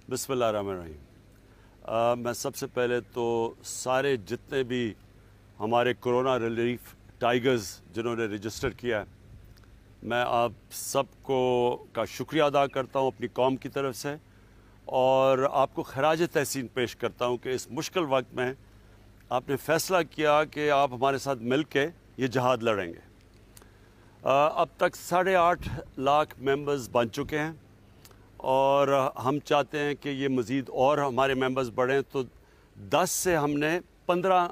बिस्मिल्लाहिर्रहमानिर्रहीम। मैं सबसे पहले तो सारे जितने भी हमारे कोरोना रिलीफ टाइगर्स जिन्होंने रजिस्टर किया है, मैं आप सबको का शुक्रिया अदा करता हूँ अपनी कौम की तरफ से, और आपको खराज तहसीन पेश करता हूँ कि इस मुश्किल वक्त में आपने फ़ैसला किया कि आप हमारे साथ मिल के ये जहाद लड़ेंगे। अब तक 8.5 लाख मेंबर्स बन चुके हैं और हम चाहते हैं कि ये मज़ीद और हमारे मेंबर्स बढ़ें, तो 10 से हमने 15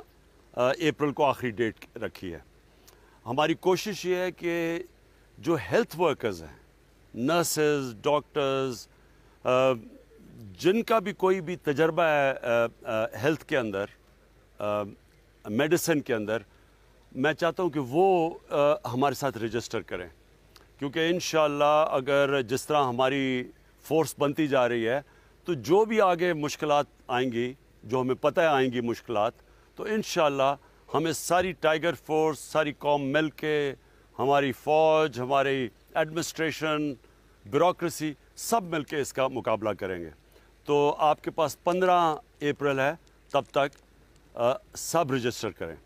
अप्रैल को आखिरी डेट रखी है। हमारी कोशिश ये है कि जो हेल्थ वर्कर्स हैं, नर्सेस, डॉक्टर्स, जिनका भी कोई भी तजर्बा है हेल्थ के अंदर, मेडिसिन के अंदर, मैं चाहता हूँ कि वो हमारे साथ रजिस्टर करें, क्योंकि इंशाअल्लाह अगर जिस तरह हमारी फ़ोर्स बनती जा रही है तो जो भी आगे मुश्किलात आएंगी, जो हमें पता है आएंगी मुश्किलात, तो इंशाअल्लाह हमें सारी टाइगर फोर्स, सारी कौम मिल के, हमारी फ़ौज, हमारी एडमिनिस्ट्रेशन, ब्यूरोक्रेसी, सब मिल के इसका मुकाबला करेंगे। तो आपके पास 15 अप्रैल है, तब तक सब रजिस्टर करें।